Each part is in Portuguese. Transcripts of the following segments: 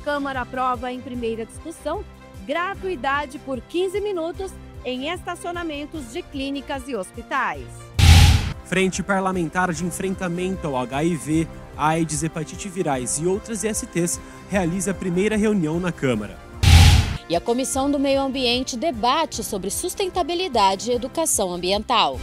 Câmara aprova em primeira discussão gratuidade por 15 minutos em estacionamentos de clínicas e hospitais. Frente Parlamentar de Enfrentamento ao HIV, AIDS, hepatite virais e outras ISTs realiza a primeira reunião na Câmara. E a Comissão do Meio Ambiente debate sobre sustentabilidade e educação ambiental.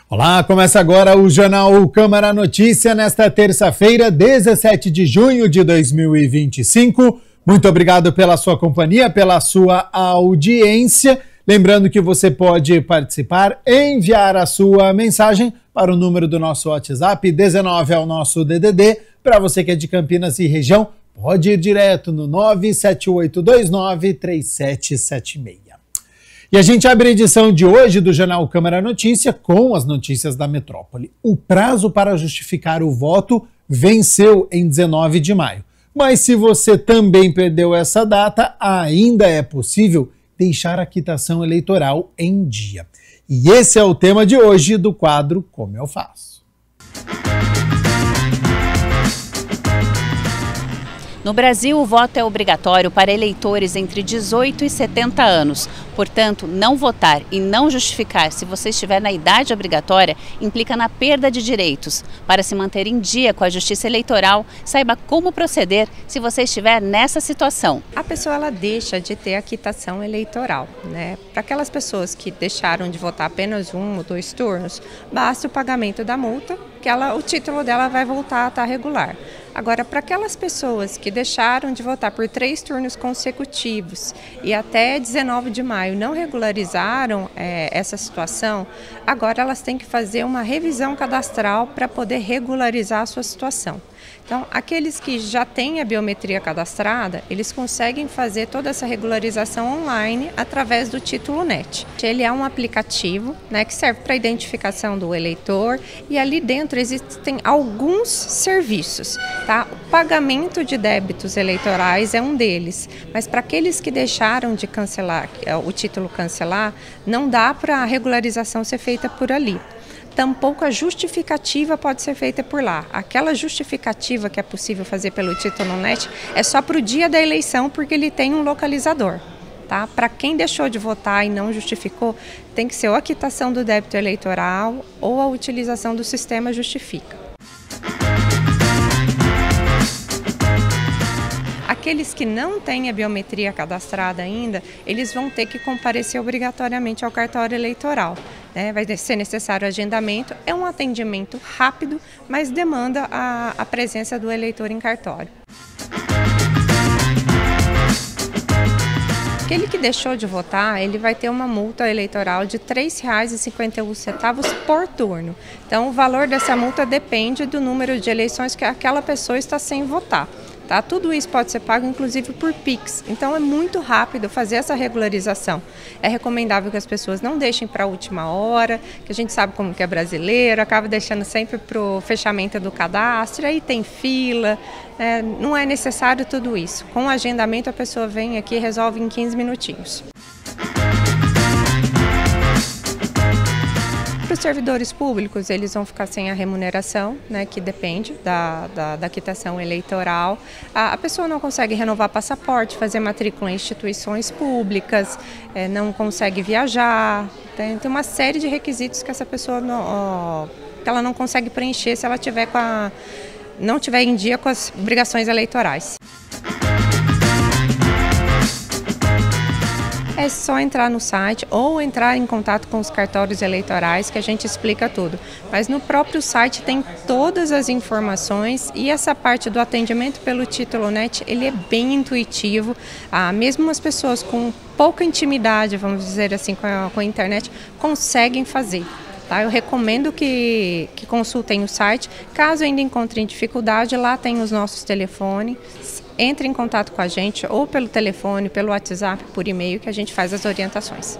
Olá, começa agora o Jornal Câmara Notícia nesta terça-feira, 17 de junho de 2025. Muito obrigado pela sua companhia, pela sua audiência. Lembrando que você pode participar, enviar a sua mensagem para o número do nosso WhatsApp, 19 é o nosso DDD. Para você que é de Campinas e região, pode ir direto no 978293776. E a gente abre a edição de hoje do Jornal Câmara Notícia com as notícias da metrópole. O prazo para justificar o voto venceu em 19 de maio. Mas se você também perdeu essa data, ainda é possível deixar a quitação eleitoral em dia. E esse é o tema de hoje do quadro Como Eu Faço. No Brasil, o voto é obrigatório para eleitores entre 18 e 70 anos. Portanto, não votar e não justificar se você estiver na idade obrigatória implica na perda de direitos. Para se manter em dia com a Justiça Eleitoral, saiba como proceder se você estiver nessa situação. A pessoa ela deixa de ter a quitação eleitoral, né? Para aquelas pessoas que deixaram de votar apenas 1 ou 2 turnos, basta o pagamento da multa, que o título dela vai voltar a estar regular. Agora, para aquelas pessoas que deixaram de votar por 3 turnos consecutivos e até 19 de maio não regularizaram essa situação, agora elas têm que fazer uma revisão cadastral para poder regularizar a sua situação. Então, aqueles que já têm a biometria cadastrada, eles conseguem fazer toda essa regularização online através do Título NET. Ele é um aplicativo, né, que serve para a identificação do eleitor e ali dentro existem alguns serviços. Tá? O pagamento de débitos eleitorais é um deles, mas para aqueles que deixaram de cancelar, o título cancelar, não dá para a regularização ser feita por ali. Tampouco a justificativa pode ser feita por lá. Aquela justificativa que é possível fazer pelo Título NET é só para o dia da eleição, porque ele tem um localizador. Tá? Para quem deixou de votar e não justificou, tem que ser ou a quitação do débito eleitoral ou a utilização do sistema Justifica. Aqueles que não têm a biometria cadastrada ainda, eles vão ter que comparecer obrigatoriamente ao cartório eleitoral. Vai ser necessário agendamento, é um atendimento rápido, mas demanda a presença do eleitor em cartório. Aquele que deixou de votar, ele vai ter uma multa eleitoral de R$ 3,51 por turno. Então, o valor dessa multa depende do número de eleições que aquela pessoa está sem votar. Tá? Tudo isso pode ser pago, inclusive, por Pix. Então, é muito rápido fazer essa regularização. É recomendável que as pessoas não deixem para a última hora, que a gente sabe como que é brasileiro, acaba deixando sempre para o fechamento do cadastro, aí tem fila, não é necessário tudo isso. Com o agendamento, a pessoa vem aqui e resolve em 15 minutinhos. Para os servidores públicos, eles vão ficar sem a remuneração, né, que depende da quitação eleitoral. A pessoa não consegue renovar passaporte, fazer matrícula em instituições públicas, não consegue viajar. Tem uma série de requisitos que essa pessoa ela não consegue preencher se ela não tiver em dia com as obrigações eleitorais. É só entrar no site ou entrar em contato com os cartórios eleitorais que a gente explica tudo. Mas no próprio site tem todas as informações e essa parte do atendimento pelo Título NET, ele é bem intuitivo. Mesmo as pessoas com pouca intimidade, vamos dizer assim, com a internet, conseguem fazer. Tá? Eu recomendo que consultem o site. Caso ainda encontrem dificuldade, lá tem os nossos telefones. Entre em contato com a gente ou pelo telefone, pelo WhatsApp, por e-mail, que a gente faz as orientações.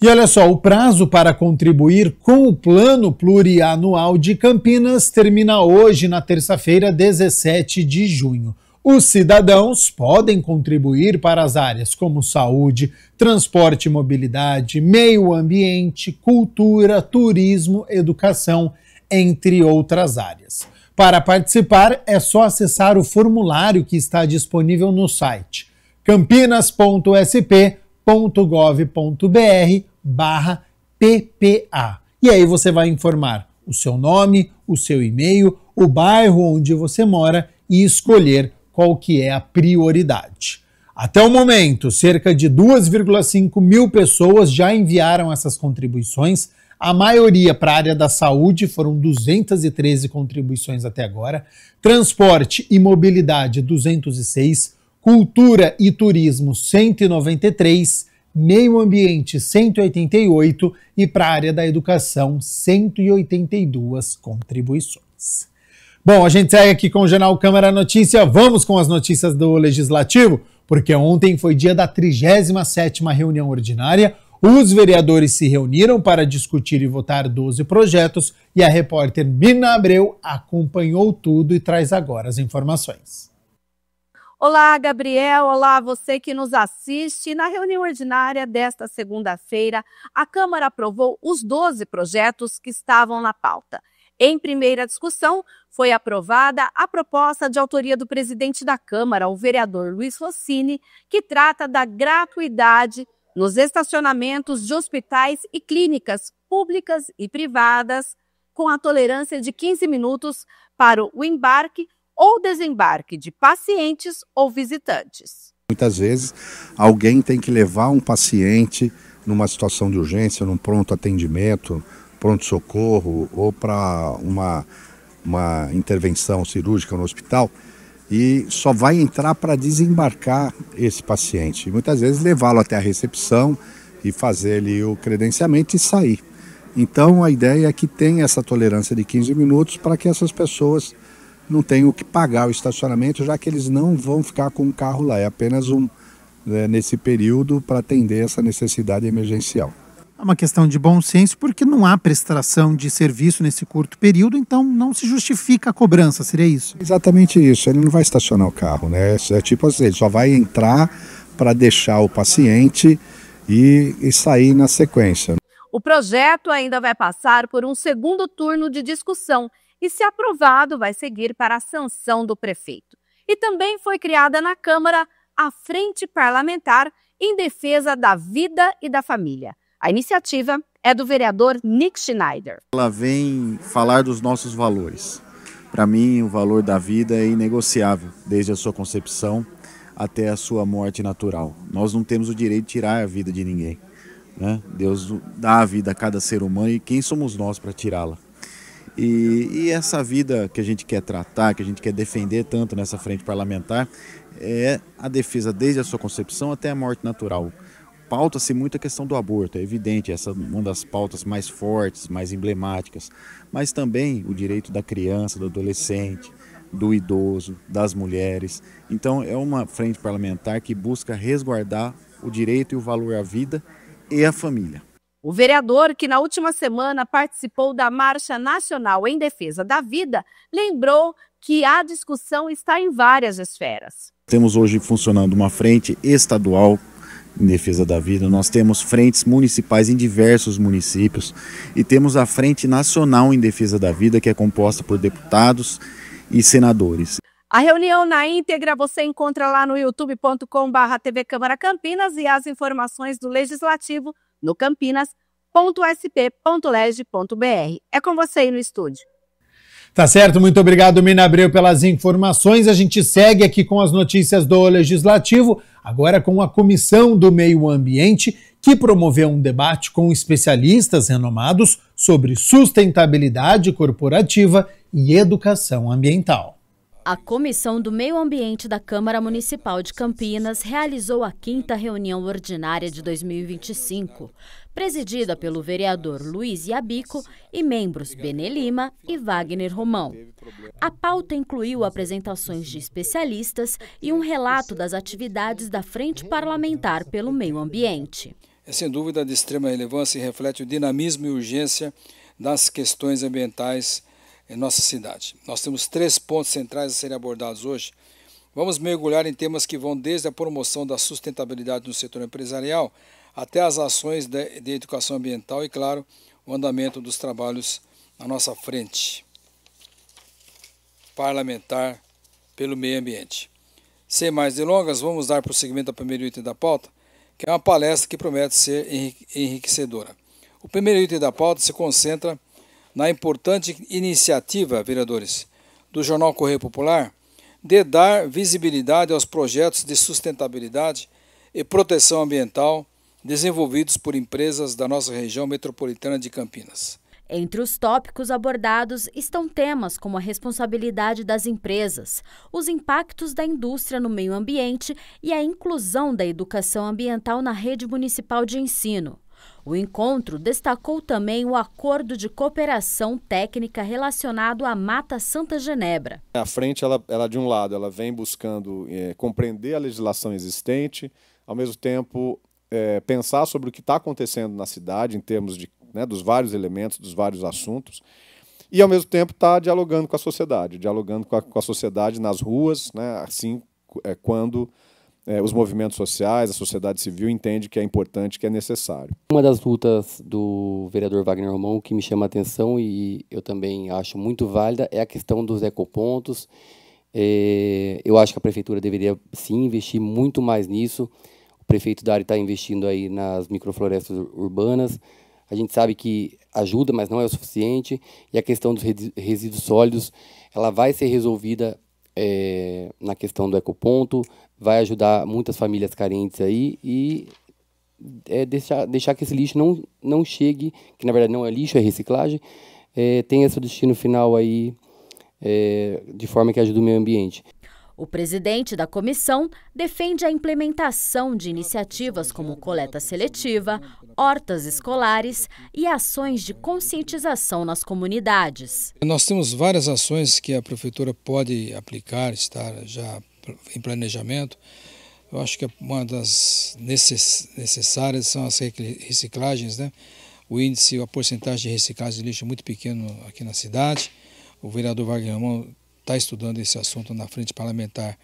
E olha só, o prazo para contribuir com o Plano Plurianual de Campinas termina hoje, na terça-feira, 17 de junho. Os cidadãos podem contribuir para as áreas como saúde, transporte e mobilidade, meio ambiente, cultura, turismo, educação, entre outras áreas. Para participar, é só acessar o formulário que está disponível no site campinas.sp.gov.br/PPA. E aí você vai informar o seu nome, o seu e-mail, o bairro onde você mora e escolher qual que é a prioridade. Até o momento, cerca de 2,5 mil pessoas já enviaram essas contribuições. A maioria para a área da saúde, foram 213 contribuições até agora. Transporte e mobilidade, 206. Cultura e turismo, 193. Meio ambiente, 188. E para a área da educação, 182 contribuições. Bom, a gente segue aqui com o Jornal Câmara Notícia. Vamos com as notícias do Legislativo, porque ontem foi dia da 37ª reunião ordinária. Os vereadores se reuniram para discutir e votar 12 projetos e a repórter Mirna Abreu acompanhou tudo e traz agora as informações. Olá, Gabriel. Olá, você que nos assiste. Na reunião ordinária desta segunda-feira, a Câmara aprovou os 12 projetos que estavam na pauta. Em primeira discussão, foi aprovada a proposta de autoria do presidente da Câmara, o vereador Luiz Rossini, que trata da gratuidade nos estacionamentos de hospitais e clínicas públicas e privadas, com a tolerância de 15 minutos para o embarque ou desembarque de pacientes ou visitantes. Muitas vezes, alguém tem que levar um paciente numa situação de urgência, num pronto atendimento, pronto-socorro ou para uma intervenção cirúrgica no hospital e só vai entrar para desembarcar esse paciente. E muitas vezes levá-lo até a recepção e fazer ali o credenciamento e sair. Então a ideia é que tenha essa tolerância de 15 minutos para que essas pessoas não tenham que pagar o estacionamento, já que eles não vão ficar com o carro lá. É apenas nesse período para atender essa necessidade emergencial. É uma questão de bom senso, porque não há prestação de serviço nesse curto período, então não se justifica a cobrança, seria isso? Exatamente isso, ele não vai estacionar o carro, né? É tipo assim, ele só vai entrar para deixar o paciente e sair na sequência. O projeto ainda vai passar por um segundo turno de discussão e, se aprovado, vai seguir para a sanção do prefeito. E também foi criada na Câmara a Frente Parlamentar em Defesa da Vida e da Família. A iniciativa é do vereador Nick Schneider. Ela vem falar dos nossos valores. Para mim, o valor da vida é inegociável, desde a sua concepção até a sua morte natural. Nós não temos o direito de tirar a vida de ninguém, né? Deus dá a vida a cada ser humano e quem somos nós para tirá-la? E essa vida que a gente quer tratar, que a gente quer defender tanto nessa frente parlamentar, é a defesa desde a sua concepção até a morte natural. Pauta-se muito a questão do aborto, é evidente, essa é uma das pautas mais fortes, mais emblemáticas, mas também o direito da criança, do adolescente, do idoso, das mulheres. Então é uma frente parlamentar que busca resguardar o direito e o valor à vida e à família. O vereador, que na última semana participou da Marcha Nacional em Defesa da Vida, lembrou que a discussão está em várias esferas. Temos hoje funcionando uma frente estadual em defesa da vida, nós temos frentes municipais em diversos municípios e temos a Frente Nacional em Defesa da Vida, que é composta por deputados e senadores. A reunião na íntegra você encontra lá no youtube.com/TV Câmara Campinas e as informações do Legislativo no campinas.sp.leg.br. É com você aí no estúdio. Tá certo, muito obrigado, Mirna Abreu, pelas informações. A gente segue aqui com as notícias do Legislativo, agora com a Comissão do Meio Ambiente, que promoveu um debate com especialistas renomados sobre sustentabilidade corporativa e educação ambiental. A Comissão do Meio Ambiente da Câmara Municipal de Campinas realizou a 5ª reunião ordinária de 2025, presidida pelo vereador Luiz Yabico e membros Benê Lima e Wagner Romão. A pauta incluiu apresentações de especialistas e um relato das atividades da Frente Parlamentar pelo Meio Ambiente. é sem dúvida de extrema relevância e reflete o dinamismo e urgência das questões ambientais em nossa cidade. Nós temos 3 pontos centrais a serem abordados hoje. Vamos mergulhar em temas que vão desde a promoção da sustentabilidade no setor empresarial até as ações de educação ambiental e, claro, o andamento dos trabalhos à nossa frente parlamentar pelo meio ambiente. Sem mais delongas, vamos dar prosseguimento ao primeiro item da pauta, que é uma palestra que promete ser enriquecedora. O primeiro item da pauta se concentra na importante iniciativa, vereadores, do Jornal Correio Popular, de dar visibilidade aos projetos de sustentabilidade e proteção ambiental desenvolvidos por empresas da nossa região metropolitana de Campinas. Entre os tópicos abordados estão temas como a responsabilidade das empresas, os impactos da indústria no meio ambiente e a inclusão da educação ambiental na rede municipal de ensino. O encontro destacou também o acordo de cooperação técnica relacionado à Mata Santa Genebra. A frente, ela de um lado, ela vem buscando compreender a legislação existente, ao mesmo tempo pensar sobre o que está acontecendo na cidade em termos de dos vários elementos, dos vários assuntos, e ao mesmo tempo está dialogando com a sociedade, nas ruas, assim quando os movimentos sociais, a sociedade civil entende que é importante, que é necessário. Uma das lutas do vereador Wagner Romão que me chama a atenção e eu também acho muito válida é a questão dos ecopontos. Eu acho que a prefeitura deveria sim investir muito mais nisso. O prefeito Dari está investindo aí nas microflorestas urbanas. A gente sabe que ajuda, mas não é o suficiente. E a questão dos resíduos sólidos, ela vai ser resolvida na questão do ecoponto, vai ajudar muitas famílias carentes aí e deixar que esse lixo não chegue, que na verdade não é lixo, é reciclagem, tenha seu destino final aí de forma que ajude o meio ambiente. O presidente da comissão defende a implementação de iniciativas como coleta seletiva, hortas escolares e ações de conscientização nas comunidades. Nós temos várias ações que a prefeitura pode aplicar, estar já em planejamento. Eu acho que uma das necessárias são as reciclagens, O índice, a porcentagem de reciclagem de lixo é muito pequeno aqui na cidade. O vereador Wagner Romão está estudando esse assunto na frente parlamentar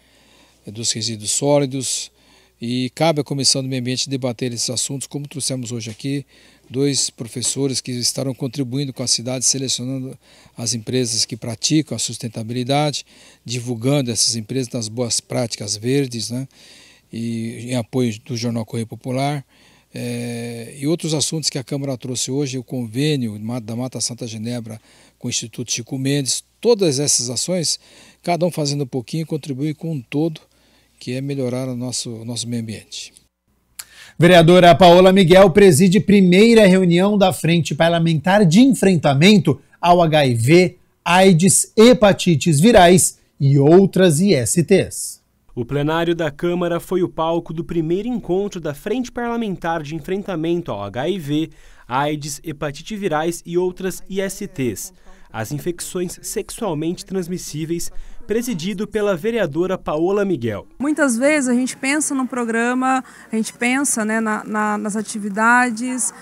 dos resíduos sólidos e cabe à Comissão do Meio Ambiente debater esses assuntos, como trouxemos hoje aqui, 2 professores que estarão contribuindo com a cidade, selecionando as empresas que praticam a sustentabilidade, divulgando essas empresas nas boas práticas verdes, e em apoio do Jornal Correio Popular. E outros assuntos que a Câmara trouxe hoje, o convênio da Mata Santa Genebra com o Instituto Chico Mendes, todas essas ações, cada um fazendo um pouquinho, contribui com um todo, que é melhorar o nosso meio ambiente. Vereadora Paola Miguel preside primeira reunião da Frente Parlamentar de Enfrentamento ao HIV, AIDS, hepatites virais e outras ISTs. O plenário da Câmara foi o palco do primeiro encontro da Frente Parlamentar de Enfrentamento ao HIV, AIDS, hepatite virais e outras ISTs, as infecções sexualmente transmissíveis, presidido pela vereadora Paola Miguel. Muitas vezes a gente pensa no programa, a gente pensa nas atividades,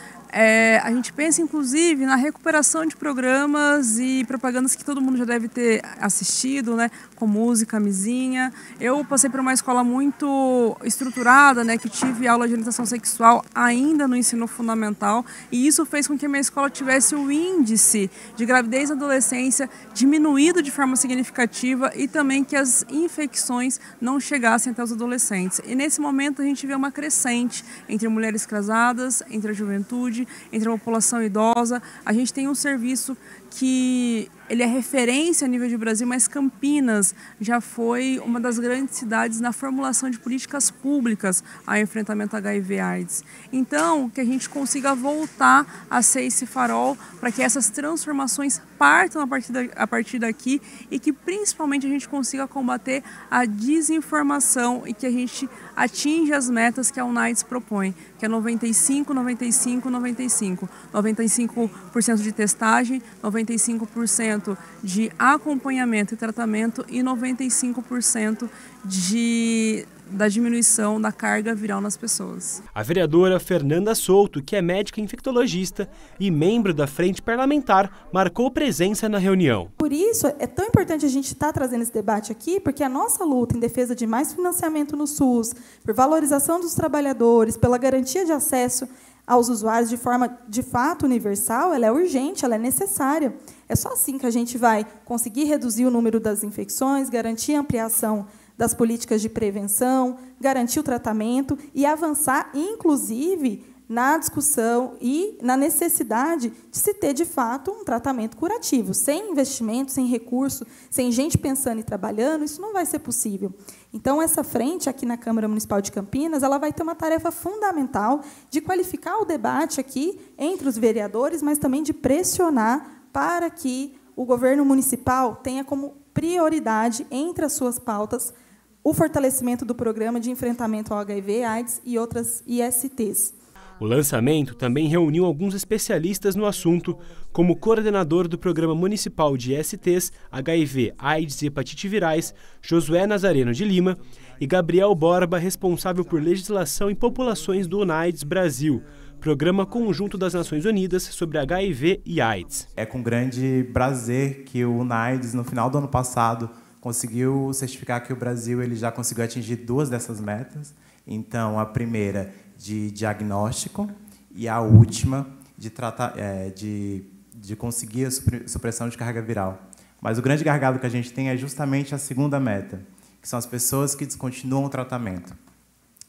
a gente pensa inclusive na recuperação de programas e propagandas que todo mundo já deve ter assistido, com música, camisinha. Eu passei por uma escola muito estruturada, que tive aula de orientação sexual ainda no ensino fundamental, e isso fez com que a minha escola tivesse o índice de gravidez e adolescência diminuído de forma significativa e também que as infecções não chegassem até os adolescentes. E nesse momento a gente vê uma crescente entre mulheres casadas, entre a juventude, entre a população idosa. A gente tem um serviço que ele é referência a nível de Brasil, mas Campinas já foi uma das grandes cidades na formulação de políticas públicas ao enfrentamento HIV/AIDS. Então, que a gente consiga voltar a ser esse farol para que essas transformações partam a partir daqui e que principalmente a gente consiga combater a desinformação e que a gente atinja as metas que a UNAIDS propõe, que é 95, 95, 95. 95% de testagem, 95% 95% de acompanhamento e tratamento e 95% da diminuição da carga viral nas pessoas. A vereadora Fernanda Souto, que é médica infectologista e membro da Frente Parlamentar, marcou presença na reunião. Por isso, é tão importante a gente estar trazendo esse debate aqui, porque a nossa luta em defesa de mais financiamento no SUS, por valorização dos trabalhadores, pela garantia de acesso aos usuários de forma, de fato, universal, ela é urgente, ela é necessária. É só assim que a gente vai conseguir reduzir o número das infecções, garantir a ampliação das políticas de prevenção, garantir o tratamento e avançar, inclusive, na discussão e na necessidade de se ter, de fato, um tratamento curativo. Sem investimento, sem recurso, sem gente pensando e trabalhando, isso não vai ser possível. Então, essa frente aqui na Câmara Municipal de Campinas, ela vai ter uma tarefa fundamental de qualificar o debate aqui entre os vereadores, mas também de pressionar para que o governo municipal tenha como prioridade, entre as suas pautas, o fortalecimento do programa de enfrentamento ao HIV, AIDS e outras ISTs. O lançamento também reuniu alguns especialistas no assunto, como o coordenador do Programa Municipal de ISTs, HIV, AIDS e Hepatite Virais, Josué Nazareno de Lima, e Gabriel Borba, responsável por legislação e populações do UNAIDS Brasil, Programa Conjunto das Nações Unidas sobre HIV e AIDS. É com grande prazer que o UNAIDS, no final do ano passado, conseguiu certificar que o Brasil ele já conseguiu atingir 2 dessas metas. Então, a primeira de diagnóstico e a última de conseguir a supressão de carga viral. Mas o grande gargalo que a gente tem é justamente a segunda meta, que são as pessoas que descontinuam o tratamento.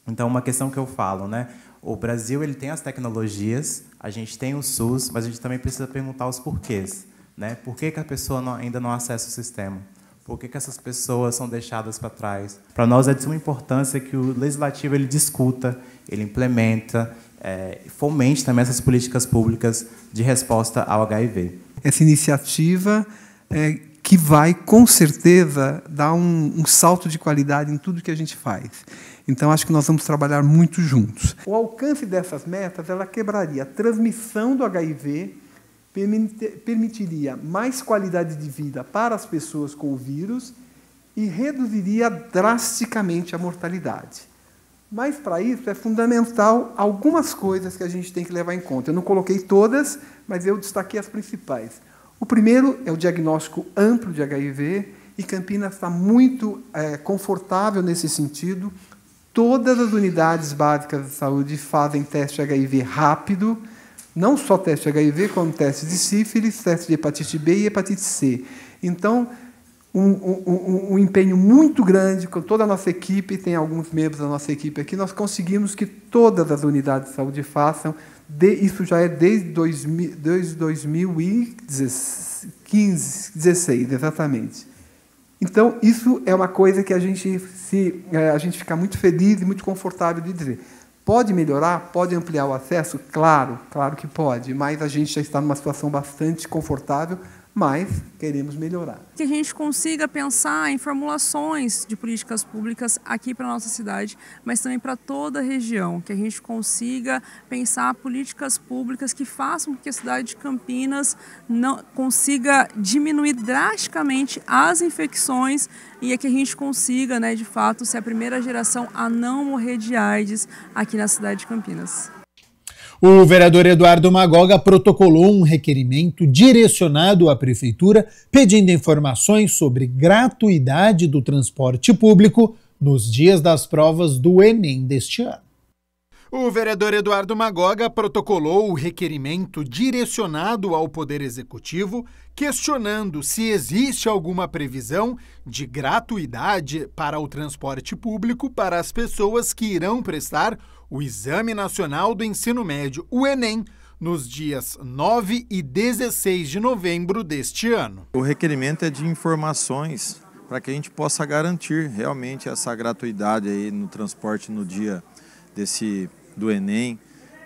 Então, uma questão que eu falo, né? O Brasil ele tem as tecnologias, a gente tem o SUS, mas a gente também precisa perguntar os porquês, né? Por que a pessoa ainda não acessa o sistema? Por que essas pessoas são deixadas para trás? Para nós é de suma importância que o legislativo ele discuta, ele implementa, fomente também essas políticas públicas de resposta ao HIV. Essa iniciativa que vai, com certeza, dar um salto de qualidade em tudo que a gente faz. Então, acho que nós vamos trabalhar muito juntos. O alcance dessas metas, ela quebraria a transmissão do HIV, permitiria mais qualidade de vida para as pessoas com o vírus e reduziria drasticamente a mortalidade. Mas, para isso, é fundamental algumas coisas que a gente tem que levar em conta. Eu não coloquei todas, mas eu destaquei as principais. O primeiro é o diagnóstico amplo de HIV, e Campinas está muito confortável nesse sentido. Todas as unidades básicas de saúde fazem teste HIV rápido, não só teste HIV, como teste de sífilis, teste de hepatite B e hepatite C. Então, um empenho muito grande com toda a nossa equipe, tem alguns membros da nossa equipe aqui, nós conseguimos que todas as unidades de saúde façam, isso já é desde 2015, 16, exatamente. Então, isso é uma coisa que a gente fica muito feliz e muito confortável de dizer. Pode melhorar? Pode ampliar o acesso? Claro que pode, mas a gente já está numa situação bastante confortável, mas queremos melhorar. Que a gente consiga pensar em formulações de políticas públicas aqui para a nossa cidade, mas também para toda a região, que a gente consiga pensar políticas públicas que façam com que a cidade de Campinas não consiga diminuir drasticamente as infecções e que a gente consiga, né, de fato, ser a primeira geração a não morrer de AIDS aqui na cidade de Campinas. O vereador Eduardo Magoga protocolou um requerimento direcionado à Prefeitura pedindo informações sobre gratuidade do transporte público nos dias das provas do Enem deste ano. O vereador Eduardo Magoga protocolou o requerimento direcionado ao Poder Executivo, questionando se existe alguma previsão de gratuidade para o transporte público para as pessoas que irão prestar o Exame Nacional do Ensino Médio, o Enem, nos dias 9 e 16 de novembro deste ano. O requerimento é de informações para que a gente possa garantir realmente essa gratuidade aí no transporte no dia do Enem,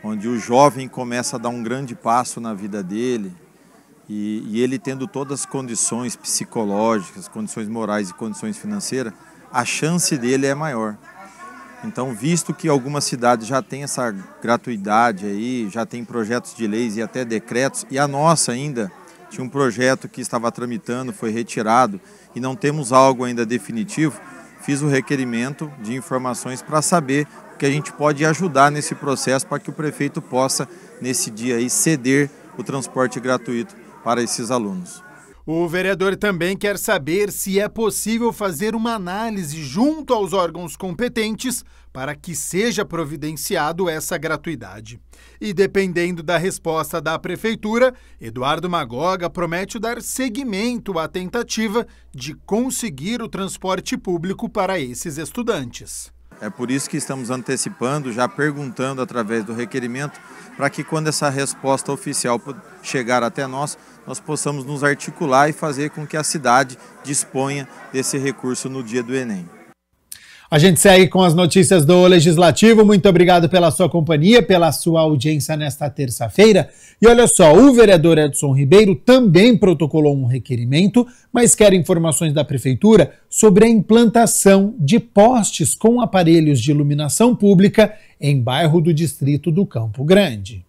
onde o jovem começa a dar um grande passo na vida dele e ele tendo todas as condições psicológicas, condições morais e condições financeiras, a chance dele é maior. Então, visto que algumas cidades já têm essa gratuidade aí, já tem projetos de leis e até decretos, e a nossa ainda, tinha um projeto que estava tramitando, foi retirado e não temos algo ainda definitivo, fiz o requerimento de informações para saber o que a gente pode ajudar nesse processo para que o prefeito possa, nesse dia aí, ceder o transporte gratuito para esses alunos. O vereador também quer saber se é possível fazer uma análise junto aos órgãos competentes para que seja providenciado essa gratuidade. E dependendo da resposta da prefeitura, Eduardo Magoga promete dar seguimento à tentativa de conseguir o transporte público para esses estudantes. É por isso que estamos antecipando, já perguntando através do requerimento, para que quando essa resposta oficial chegar até nós possamos nos articular e fazer com que a cidade disponha desse recurso no dia do Enem. A gente segue com as notícias do Legislativo. Muito obrigado pela sua companhia, pela sua audiência nesta terça-feira. E olha só, o vereador Edson Ribeiro também protocolou um requerimento, mas quer informações da Prefeitura sobre a implantação de postes com aparelhos de iluminação pública em bairro do distrito do Campo Grande.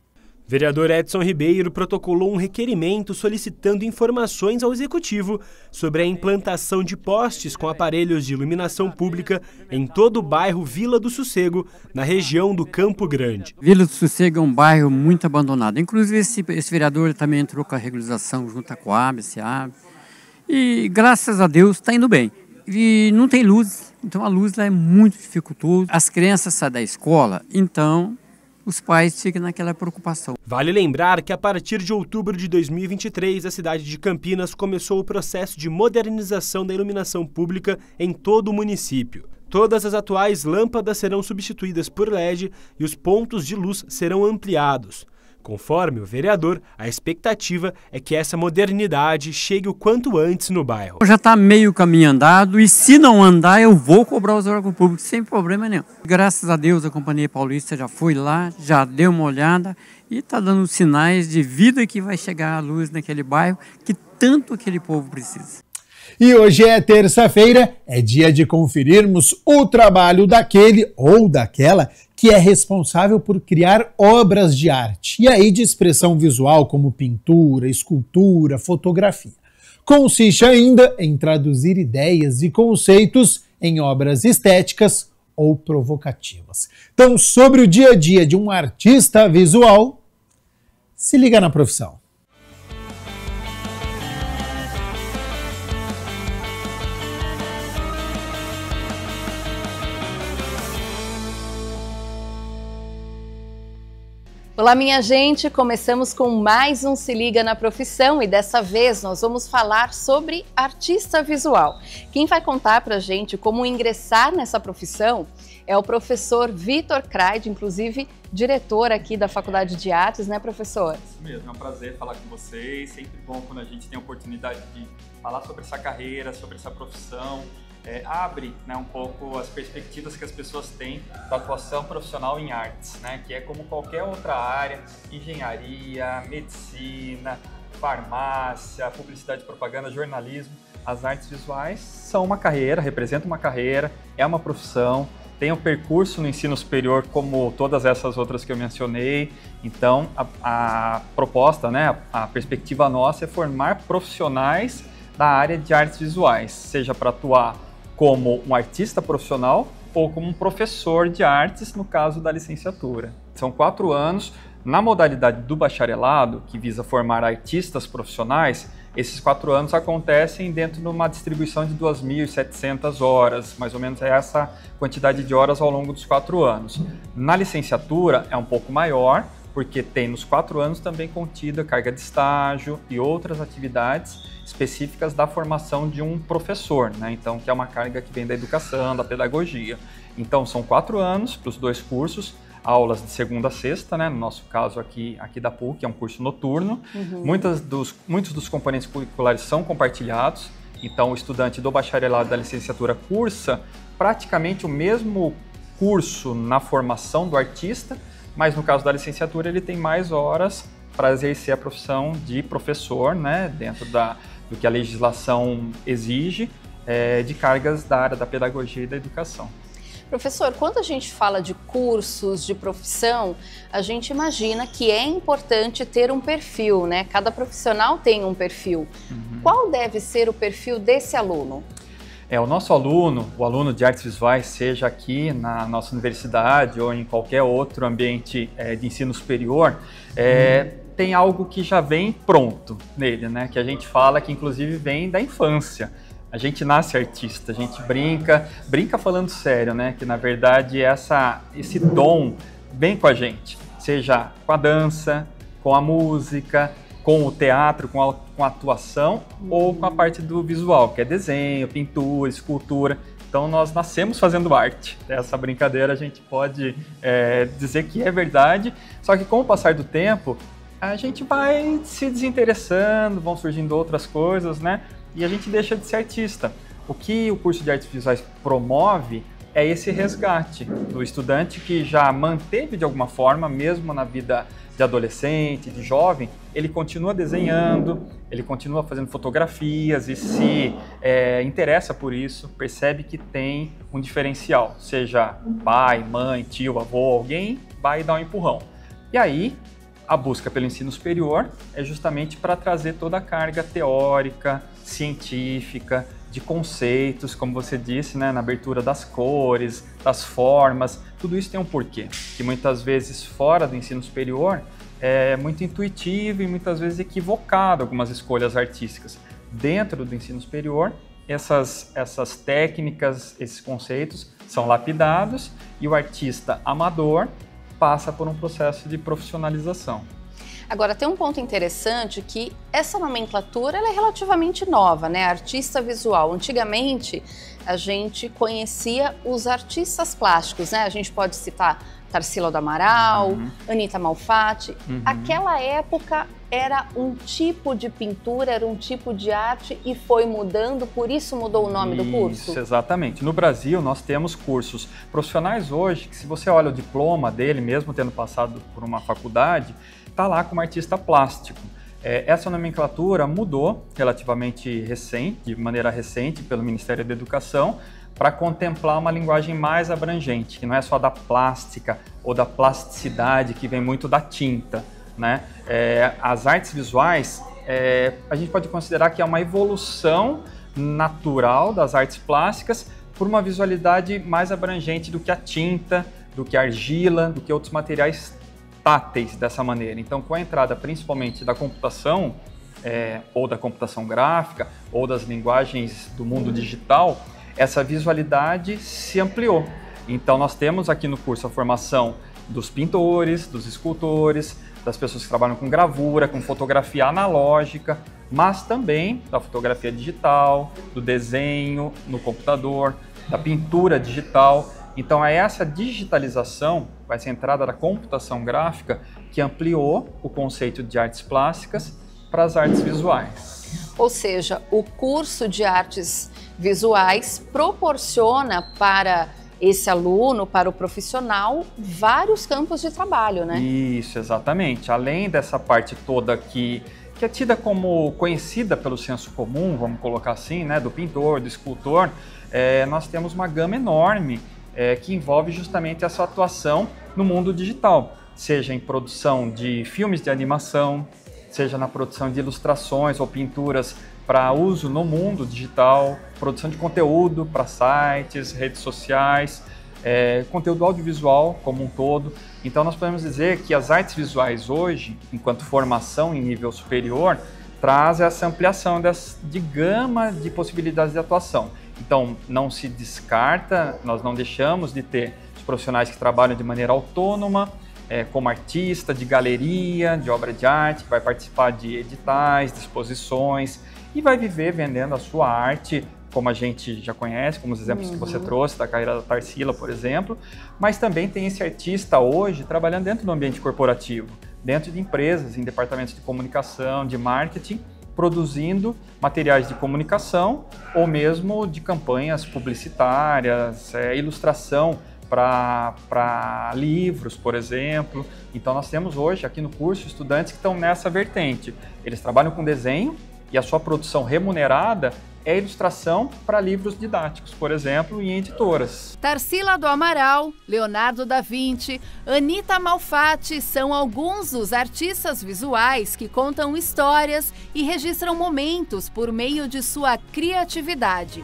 Vereador Edson Ribeiro protocolou um requerimento solicitando informações ao Executivo sobre a implantação de postes com aparelhos de iluminação pública em todo o bairro Vila do Sossego, na região do Campo Grande. Vila do Sossego é um bairro muito abandonado. Inclusive, esse vereador também entrou com a regularização junto à Coab, SEAB. E, graças a Deus, está indo bem. E não tem luz, então a luz lá é muito dificultosa. As crianças saem da escola, então os pais ficam naquela preocupação. Vale lembrar que a partir de outubro de 2023, a cidade de Campinas começou o processo de modernização da iluminação pública em todo o município. Todas as atuais lâmpadas serão substituídas por LED e os pontos de luz serão ampliados. Conforme o vereador, a expectativa é que essa modernidade chegue o quanto antes no bairro. Já está meio caminho andado e se não andar eu vou cobrar os órgãos públicos sem problema nenhum. Graças a Deus a Companhia Paulista já foi lá, já deu uma olhada e está dando sinais de vida que vai chegar a luz naquele bairro que tanto aquele povo precisa. E hoje é terça-feira, é dia de conferirmos o trabalho daquele ou daquela que é responsável por criar obras de arte, e aí de expressão visual como pintura, escultura, fotografia. Consiste ainda em traduzir ideias e conceitos em obras estéticas ou provocativas. Então, sobre o dia a dia de um artista visual, se liga na profissão. Olá, minha gente! Começamos com mais um Se Liga na Profissão e dessa vez nós vamos falar sobre artista visual. Quem vai contar pra gente como ingressar nessa profissão é o professor Vitor Kraid, inclusive diretor aqui da Faculdade de Artes, né, professor? Isso mesmo, é um prazer falar com vocês, sempre bom quando a gente tem a oportunidade de falar sobre essa carreira, sobre essa profissão. Abre, né, um pouco as perspectivas que as pessoas têm da atuação profissional em artes, né, que é como qualquer outra área, engenharia, medicina, farmácia, publicidade e propaganda, jornalismo. As artes visuais são uma carreira, representam uma carreira, é uma profissão, tem um percurso no ensino superior como todas essas outras que eu mencionei. Então, a proposta, né, a perspectiva nossa é formar profissionais da área de artes visuais, seja para atuar como um artista profissional ou como um professor de artes, no caso da licenciatura. São 4 anos. Na modalidade do bacharelado, que visa formar artistas profissionais, esses 4 anos acontecem dentro de uma distribuição de 2.700 horas, mais ou menos é essa quantidade de horas ao longo dos 4 anos. Na licenciatura é um pouco maior, porque tem nos 4 anos também contida carga de estágio e outras atividades específicas da formação de um professor, né? Então, que é uma carga que vem da educação, da pedagogia. Então, são 4 anos para os 2 cursos, aulas de segunda a sexta, né? No nosso caso aqui da PUC, é um curso noturno. Muitos dos componentes curriculares são compartilhados, então o estudante do bacharelado da licenciatura cursa praticamente o mesmo curso na formação do artista, mas no caso da licenciatura ele tem mais horas para exercer a profissão de professor, né, dentro do que a legislação exige, de cargas da área da pedagogia e da educação. Professor, quando a gente fala de cursos, de profissão, a gente imagina que é importante ter um perfil, né? Cada profissional tem um perfil. Qual deve ser o perfil desse aluno? O nosso aluno, o aluno de artes visuais, seja aqui na nossa universidade ou em qualquer outro ambiente de ensino superior, tem algo que já vem pronto nele, né? Que a gente fala que inclusive vem da infância. A gente nasce artista, a gente brinca falando sério, né? Que na verdade esse dom vem com a gente, seja com a dança, com a música, com o teatro, com a atuação ou com a parte do visual, que é desenho, pintura, escultura. Então nós nascemos fazendo arte. Essa brincadeira a gente pode dizer que é verdade, só que com o passar do tempo a gente vai se desinteressando, vão surgindo outras coisas, né? E a gente deixa de ser artista. O que o curso de artes visuais promove é esse resgate do estudante que já manteve de alguma forma, mesmo na vida de adolescente, de jovem, ele continua desenhando, ele continua fazendo fotografias e se interessa por isso, percebe que tem um diferencial, seja pai, mãe, tio, avô, alguém vai dar um empurrão. E aí, a busca pelo ensino superior é justamente para trazer toda a carga teórica, científica, de conceitos, como você disse, né, na abertura das cores, das formas, tudo isso tem um porquê, que muitas vezes fora do ensino superior é muito intuitivo e muitas vezes equivocado algumas escolhas artísticas. Dentro do ensino superior, essas técnicas, esses conceitos são lapidados e o artista amador passa por um processo de profissionalização. Agora, tem um ponto interessante que essa nomenclatura ela é relativamente nova, né? Artista visual. Antigamente, a gente conhecia os artistas plásticos, né? A gente pode citar Tarsila do Amaral, Anita Malfatti. Aquela época era um tipo de pintura, era um tipo de arte e foi mudando, por isso mudou o nome do curso? Isso, exatamente. No Brasil, nós temos cursos profissionais hoje, que se você olha o diploma dele, mesmo tendo passado por uma faculdade, está lá como artista plástico. Essa nomenclatura mudou relativamente recente, de maneira recente, pelo Ministério da Educação, para contemplar uma linguagem mais abrangente, que não é só da plástica ou da plasticidade, que vem muito da tinta, né? As artes visuais, a gente pode considerar que é uma evolução natural das artes plásticas por uma visualidade mais abrangente do que a tinta, do que a argila, do que outros materiais táteis dessa maneira. Então, com a entrada principalmente da computação, ou da computação gráfica, ou das linguagens do mundo digital, essa visualidade se ampliou. Então, nós temos aqui no curso a formação dos pintores, dos escultores, das pessoas que trabalham com gravura, com fotografia analógica, mas também da fotografia digital, do desenho no computador, da pintura digital. Então, é essa digitalização, essa entrada da computação gráfica, que ampliou o conceito de artes plásticas para as artes visuais. Ou seja, o curso de artes visuais proporciona para esse aluno, para o profissional, vários campos de trabalho, né? Isso, exatamente. Além dessa parte toda que é tida como conhecida pelo senso comum, vamos colocar assim, né, do pintor, do escultor, nós temos uma gama enorme que envolve justamente essa atuação no mundo digital, seja em produção de filmes de animação, seja na produção de ilustrações ou pinturas para uso no mundo digital, produção de conteúdo para sites, redes sociais, conteúdo audiovisual como um todo. Então nós podemos dizer que as artes visuais hoje, enquanto formação em nível superior, traz essa ampliação de gama de possibilidades de atuação. Então não se descarta, nós não deixamos de ter os profissionais que trabalham de maneira autônoma, como artista, de galeria, de obra de arte, que vai participar de editais, de exposições e vai viver vendendo a sua arte, como a gente já conhece, como os exemplos que você trouxe, da carreira da Tarsila, por exemplo, mas também tem esse artista hoje trabalhando dentro do ambiente corporativo, dentro de empresas, em departamentos de comunicação, de marketing, produzindo materiais de comunicação ou mesmo de campanhas publicitárias, ilustração para livros, por exemplo. Então nós temos hoje aqui no curso estudantes que estão nessa vertente. Eles trabalham com desenho, e a sua produção remunerada é a ilustração para livros didáticos, por exemplo, em editoras. Tarsila do Amaral, Leonardo da Vinci, Anita Malfatti são alguns dos artistas visuais que contam histórias e registram momentos por meio de sua criatividade.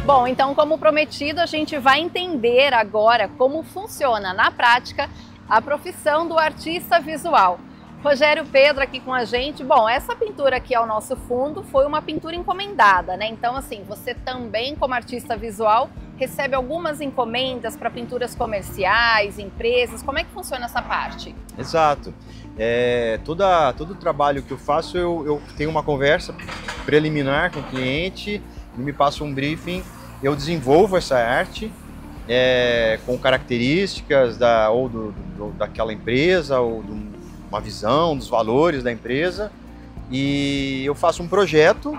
Bom, então, como prometido, a gente vai entender agora como funciona na prática a profissão do artista visual. Rogério Pedro aqui com a gente. Bom, essa pintura aqui ao nosso fundo foi uma pintura encomendada, né? Então, assim, você também, como artista visual, recebe algumas encomendas para pinturas comerciais, empresas. Como é que funciona essa parte? Exato. Todo o trabalho que eu faço, eu tenho uma conversa preliminar com o cliente, ele me passa um briefing, eu desenvolvo essa arte com características daquela empresa, ou uma visão dos valores da empresa, e eu faço um projeto,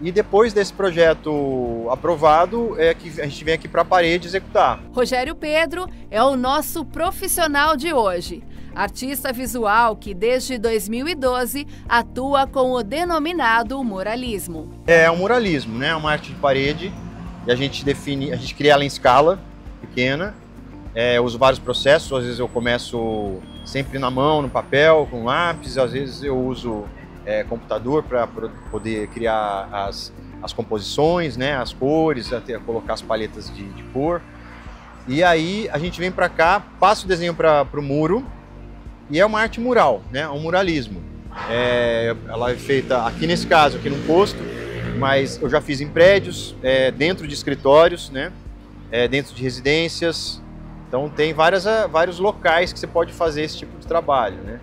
e depois desse projeto aprovado é que a gente vem aqui para a parede executar. Rogério Pedro é o nosso profissional de hoje. Artista visual que desde 2012 atua com o denominado muralismo. É um muralismo, né? Uma arte de parede, e a gente cria ela em escala pequena. Eu uso vários processos, às vezes eu começo sempre na mão, no papel, com lápis, às vezes eu uso computador para poder criar as composições, né? As cores, até colocar as paletas de cor. E aí a gente vem para cá, passa o desenho para o muro, e é uma arte mural, né? Um muralismo. Ela é feita, aqui nesse caso, aqui num posto, mas eu já fiz em prédios, dentro de escritórios, né? Dentro de residências. Então tem vários locais que você pode fazer esse tipo de trabalho, né?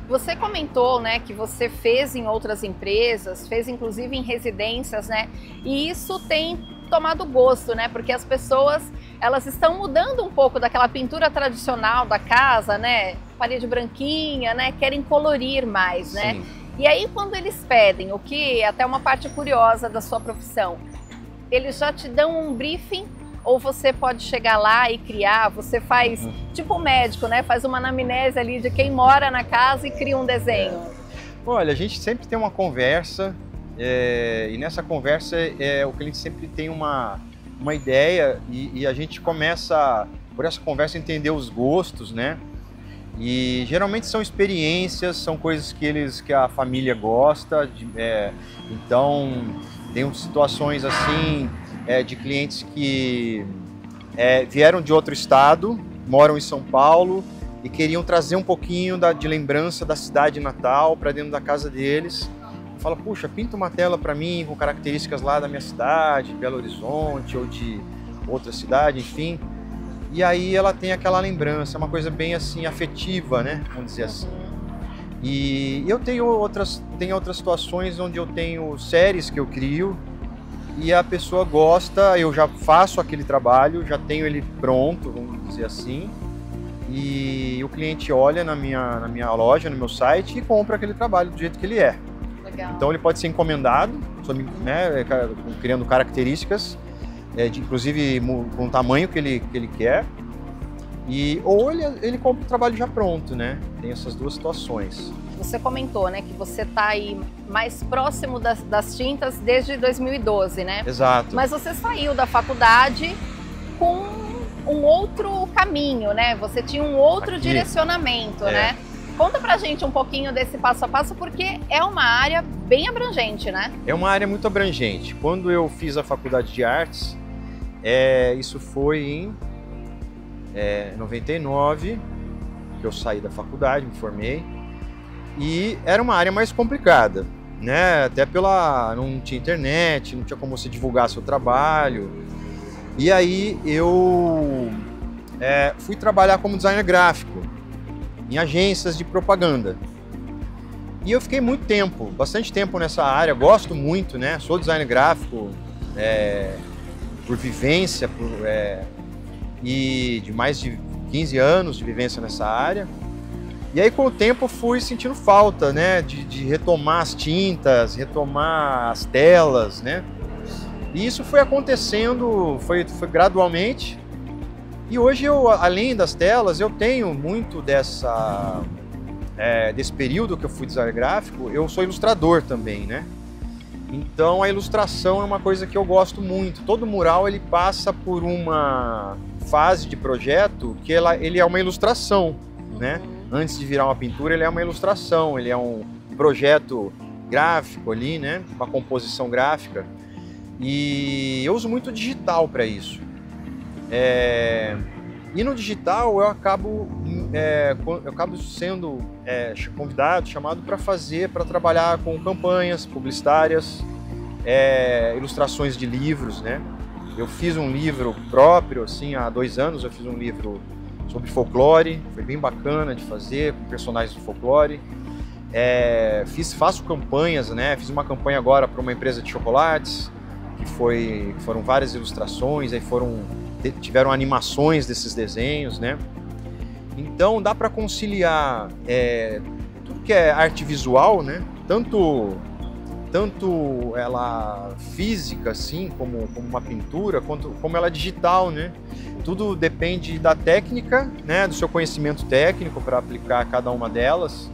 Você comentou, né, que você fez em outras empresas, fez inclusive em residências, né? E isso tem tomado gosto, né? Porque as pessoas, elas estão mudando um pouco daquela pintura tradicional da casa, né? Parede branquinha, né? Querem colorir mais, né? Sim. E aí quando eles pedem, o que é até uma parte curiosa da sua profissão, eles já te dão um briefing? Ou você pode chegar lá e criar, você faz, tipo o médico, né? Faz uma anamnese ali de quem mora na casa e cria um desenho. Olha, a gente sempre tem uma conversa, e nessa conversa o cliente sempre tem uma ideia, e a gente começa, por essa conversa, a entender os gostos, né? E geralmente são experiências, são coisas que a família gosta, então tem situações assim, de clientes que vieram de outro estado, moram em São Paulo e queriam trazer um pouquinho de lembrança da cidade natal para dentro da casa deles. Fala, puxa, pinta uma tela para mim com características lá da minha cidade, Belo Horizonte ou de outra cidade, enfim. E aí ela tem aquela lembrança, uma coisa bem assim afetiva, né? Vamos dizer assim. E eu tenho outras situações onde eu tenho séries que eu crio, e a pessoa gosta, eu já faço aquele trabalho, já tenho ele pronto, vamos dizer assim, e o cliente olha na minha loja, no meu site, e compra aquele trabalho do jeito que ele é. Legal. Então ele pode ser encomendado, né, criando características, inclusive com o tamanho que ele quer, ou ele compra o trabalho já pronto, né? Tem essas duas situações. Você comentou, né, que você está aí mais próximo das tintas desde 2012, né? Exato. Mas você saiu da faculdade com um outro caminho, né? Você tinha um outro direcionamento, né? Conta pra gente um pouquinho desse passo a passo, porque é uma área bem abrangente, né? É uma área muito abrangente. Quando eu fiz a faculdade de artes, isso foi em 99, que eu saí da faculdade, me formei. E era uma área mais complicada, né? Até não tinha internet, não tinha como você divulgar seu trabalho. E aí eu fui trabalhar como designer gráfico em agências de propaganda. E eu fiquei bastante tempo nessa área, gosto muito, né? Sou designer gráfico por vivência, e de mais de 15 anos de vivência nessa área. E aí, com o tempo, eu fui sentindo falta, né, de retomar as tintas, retomar as telas, né? E isso foi acontecendo, foi gradualmente. E hoje, além das telas, eu tenho muito desse período que eu fui designer gráfico, eu sou ilustrador também, né? Então, a ilustração é uma coisa que eu gosto muito. Todo mural, ele passa por uma fase de projeto que ele é uma ilustração, né? Antes de virar uma pintura, ele é uma ilustração, ele é um projeto gráfico ali, né? Uma composição gráfica. E eu uso muito digital para isso. E no digital eu acabo sendo convidado, chamado para trabalhar com campanhas publicitárias, ilustrações de livros, né? Eu fiz um livro próprio, assim, há 2 anos eu fiz um livro sobre folclore, foi bem bacana de fazer, com personagens do folclore. Faço campanhas, né? Fiz uma campanha agora para uma empresa de chocolates, foram várias ilustrações, aí tiveram animações desses desenhos, né? Então dá para conciliar tudo que é arte visual, né? Tanto ela física, assim, como uma pintura, como ela digital, né? Tudo depende da técnica, né? Do seu conhecimento técnico para aplicar cada uma delas.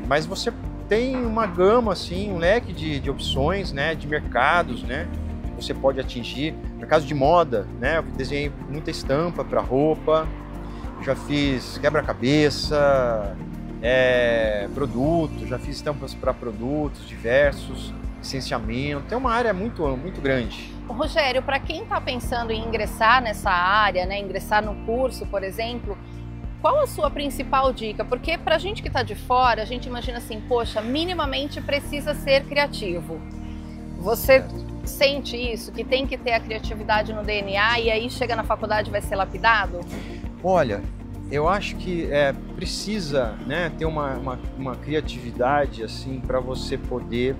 Mas você tem uma gama, assim, um leque de opções, né? De mercados, né? Você pode atingir. Mercado de moda, né? Eu desenhei muita estampa para roupa, já fiz quebra-cabeça, produto, já fiz estampas para produtos diversos, licenciamento. É uma área muito, muito grande. Rogério, para quem está pensando em ingressar nessa área, né? Ingressar no curso, por exemplo, qual a sua principal dica? Porque para a gente que está de fora, a gente imagina assim, poxa, minimamente precisa ser criativo. Você sente isso, que tem que ter a criatividade no DNA e aí chega na faculdade e vai ser lapidado? Olha, eu acho que precisa, né, ter uma criatividade assim para você poder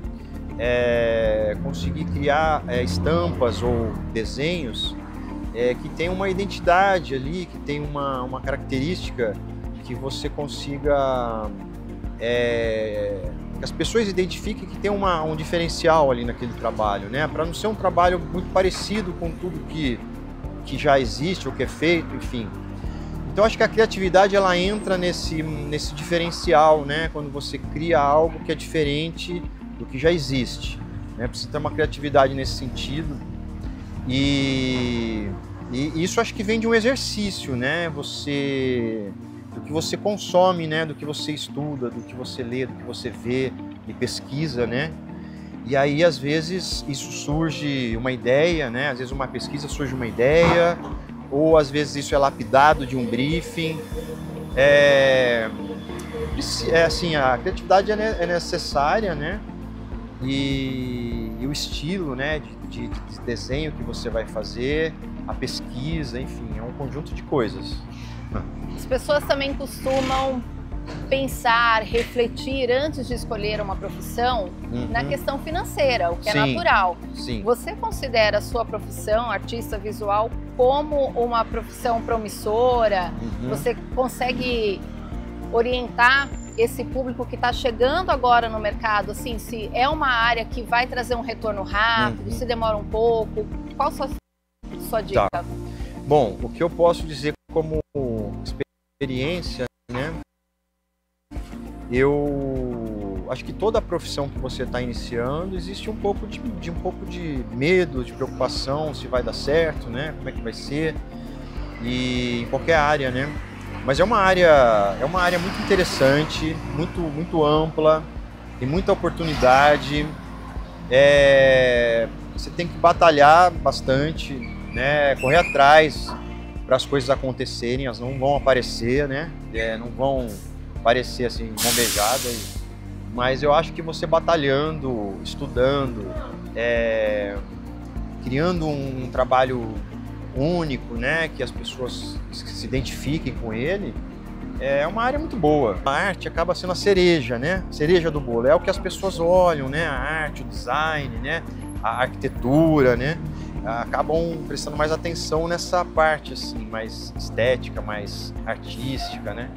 conseguir criar estampas ou desenhos que tem uma identidade ali, que tem uma característica que você consiga que as pessoas identifiquem que tem um diferencial ali naquele trabalho, né? Para não ser um trabalho muito parecido com tudo que já existe ou que é feito, enfim. Então acho que a criatividade ela entra nesse diferencial, né? Quando você cria algo que é diferente do que já existe, né? Precisa ter uma criatividade nesse sentido e isso acho que vem de um exercício, né? Do que você consome, né? Do que você estuda, do que você lê, do que você vê e pesquisa, né? E aí, às vezes, isso surge uma ideia, né? Às vezes uma pesquisa surge uma ideia, ou às vezes isso é lapidado de um briefing. Assim, a criatividade é necessária, né? E o estilo, né? De desenho que você vai fazer, a pesquisa, enfim, é um conjunto de coisas. As pessoas também costumam pensar, refletir antes de escolher uma profissão na questão financeira, o que é natural. Sim. Você considera a sua profissão, artista visual, como uma profissão promissora? Você consegue orientar esse público que está chegando agora no mercado, assim, se é uma área que vai trazer um retorno rápido, se demora um pouco? Qual a sua dica? Tá. Bom, o que eu posso dizer como experiência, né? Eu acho que toda profissão que você está iniciando existe um pouco de medo, de preocupação, se vai dar certo, né? Como é que vai ser? E em qualquer área, né? Mas é uma área muito interessante, muito ampla, tem muita oportunidade. Você tem que batalhar bastante, né? Correr atrás para as coisas acontecerem, elas não vão aparecer, né? Não vão aparecer assim, mão beijada. Mas eu acho que você batalhando, estudando, criando um trabalho único, né? Que as pessoas se identifiquem com ele, é uma área muito boa. A arte acaba sendo a cereja, né? A cereja do bolo, é o que as pessoas olham, né? A arte, o design, né? A arquitetura, né? Acabam prestando mais atenção nessa parte assim, mais estética, mais artística, né?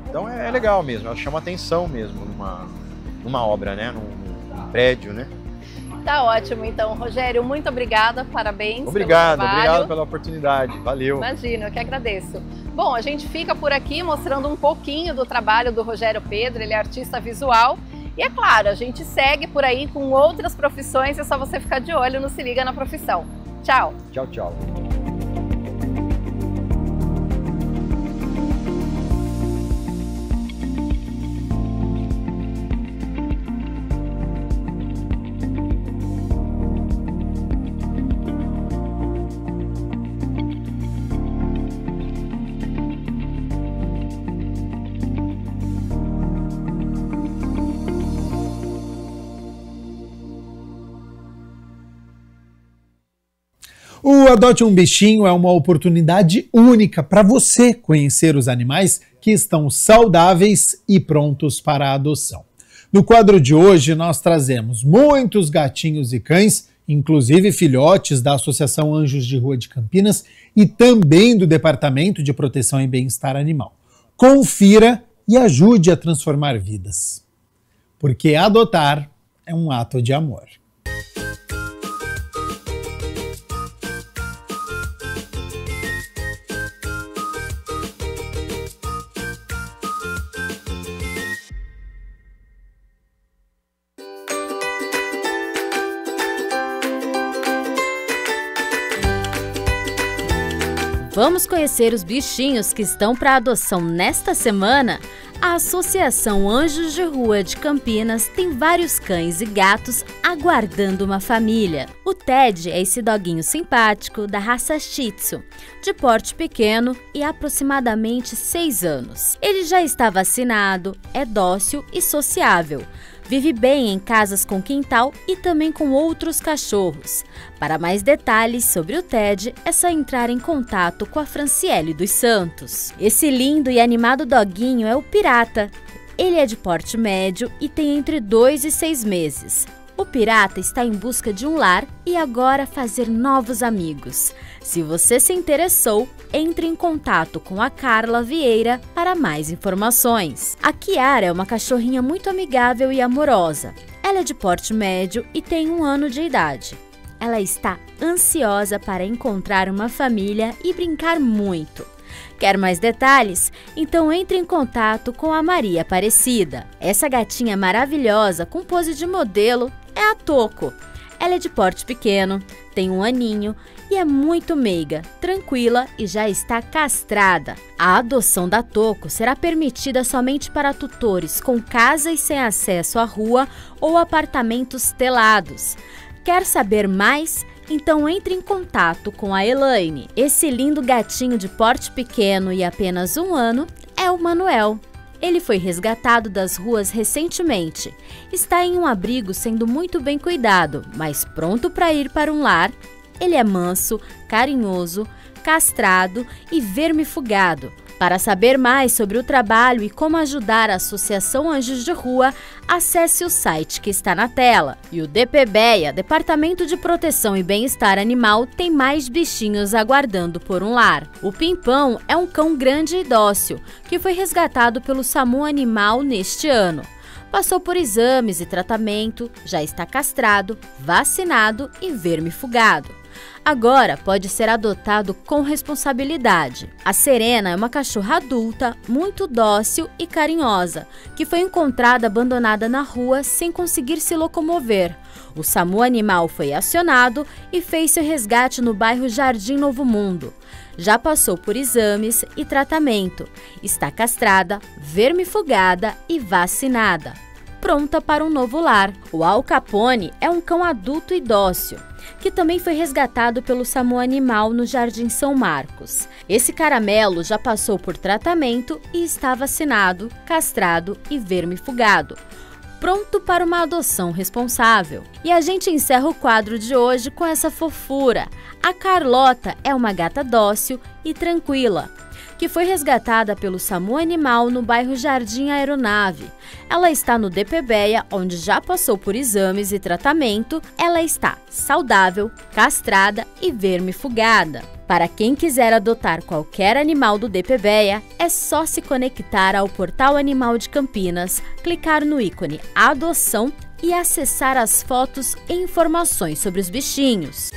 Então é legal mesmo, ela chama atenção mesmo numa obra, né? Num prédio, né? Tá ótimo, então, Rogério, muito obrigada, parabéns. Obrigado pela oportunidade, valeu. Imagina, eu que agradeço. Bom, a gente fica por aqui mostrando um pouquinho do trabalho do Rogério Pedro, ele é artista visual. E é claro, a gente segue por aí com outras profissões, é só você ficar de olho no Se Liga na Profissão. Tchau! Tchau, tchau. O Adote um Bichinho é uma oportunidade única para você conhecer os animais que estão saudáveis e prontos para a adoção. No quadro de hoje, nós trazemos muitos gatinhos e cães, inclusive filhotes da Associação Anjos de Rua de Campinas e também do Departamento de Proteção e Bem-Estar Animal. Confira e ajude a transformar vidas. Porque adotar é um ato de amor. Vamos conhecer os bichinhos que estão para adoção nesta semana? A Associação Anjos de Rua de Campinas tem vários cães e gatos aguardando uma família. O Ted é esse doguinho simpático da raça Shih Tzu, de porte pequeno e aproximadamente 6 anos. Ele já está vacinado, é dócil e sociável. Vive bem em casas com quintal e também com outros cachorros. Para mais detalhes sobre o Ted, é só entrar em contato com a Franciele dos Santos. Esse lindo e animado doguinho é o Pirata. Ele é de porte médio e tem entre 2 e 6 meses. O Pirata está em busca de um lar e agora fazer novos amigos. Se você se interessou, entre em contato com a Carla Vieira para mais informações. A Kiara é uma cachorrinha muito amigável e amorosa. Ela é de porte médio e tem 1 ano de idade. Ela está ansiosa para encontrar uma família e brincar muito. Quer mais detalhes? Então entre em contato com a Maria Aparecida. Essa gatinha maravilhosa com pose de modelo é a Toco. Ela é de porte pequeno, tem 1 aninho e é muito meiga, tranquila e já está castrada. A adoção da Toco será permitida somente para tutores com casas sem acesso à rua ou apartamentos telados. Quer saber mais? Então entre em contato com a Elaine. Esse lindo gatinho de porte pequeno e apenas 1 ano é o Manuel. Ele foi resgatado das ruas recentemente. Está em um abrigo sendo muito bem cuidado, mas pronto para ir para um lar. Ele é manso, carinhoso, castrado e vermifugado. Para saber mais sobre o trabalho e como ajudar a Associação Anjos de Rua, acesse o site que está na tela. E o DPBEA, Departamento de Proteção e Bem-Estar Animal, tem mais bichinhos aguardando por um lar. O Pimpão é um cão grande e dócil, que foi resgatado pelo SAMU Animal neste ano. Passou por exames e tratamento, já está castrado, vacinado e vermifugado. Agora pode ser adotado com responsabilidade. A Serena é uma cachorra adulta, muito dócil e carinhosa, que foi encontrada abandonada na rua sem conseguir se locomover. O SAMU Animal foi acionado e fez seu resgate no bairro Jardim Novo Mundo. Já passou por exames e tratamento. Está castrada, vermifugada e vacinada. Pronta para um novo lar. O Al Capone é um cão adulto e dócil, que também foi resgatado pelo SAMU Animal no Jardim São Marcos. Esse caramelo já passou por tratamento e está vacinado, castrado e vermifugado, pronto para uma adoção responsável. E a gente encerra o quadro de hoje com essa fofura. A Carlota é uma gata dócil e tranquila, que foi resgatada pelo SAMU Animal no bairro Jardim Aeronave. Ela está no DPBEA, onde já passou por exames e tratamento. Ela está saudável, castrada e vermifugada. Para quem quiser adotar qualquer animal do DPBEA, é só se conectar ao Portal Animal de Campinas, clicar no ícone Adoção e acessar as fotos e informações sobre os bichinhos.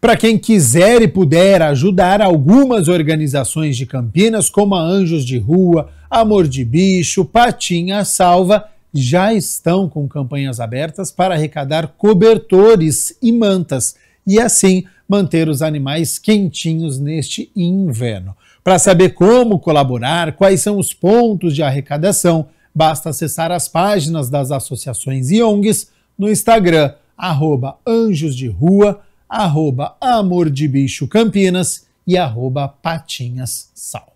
Para quem quiser e puder ajudar, algumas organizações de Campinas, como a Anjos de Rua, Amor de Bicho, Patinha Salva, já estão com campanhas abertas para arrecadar cobertores e mantas e assim manter os animais quentinhos neste inverno. Para saber como colaborar, quais são os pontos de arrecadação, basta acessar as páginas das associações e ONGs no Instagram, @Anjos de Rua, @Amor de Bicho Campinas e @Patinhas Salva.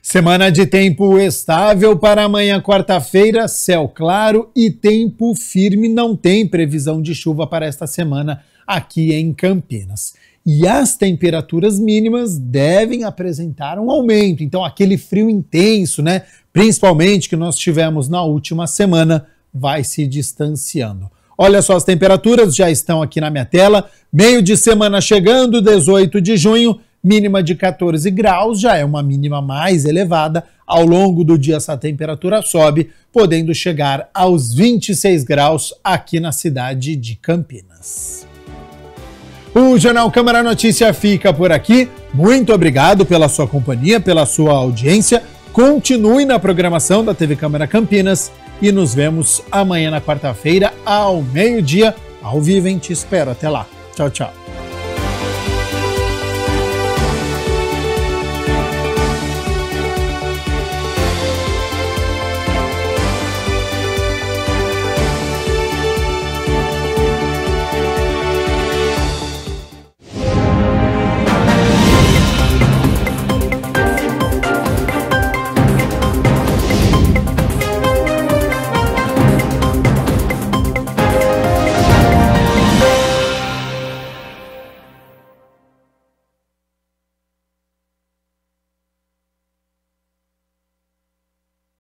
Semana de tempo estável para amanhã, quarta-feira, céu claro e tempo firme. Não tem previsão de chuva para esta semana aqui em Campinas. E as temperaturas mínimas devem apresentar um aumento. Então, aquele frio intenso, né? Principalmente que nós tivemos na última semana, vai se distanciando. Olha só, as temperaturas já estão aqui na minha tela. Meio de semana chegando, 18 de junho, mínima de 14 graus, já é uma mínima mais elevada. Ao longo do dia essa temperatura sobe, podendo chegar aos 26 graus aqui na cidade de Campinas. O Jornal Câmara Notícia fica por aqui. Muito obrigado pela sua companhia, pela sua audiência. Continue na programação da TV Câmara Campinas e nos vemos amanhã na quarta-feira ao meio-dia, ao vivo, hein? Te espero. Até lá. Tchau, tchau.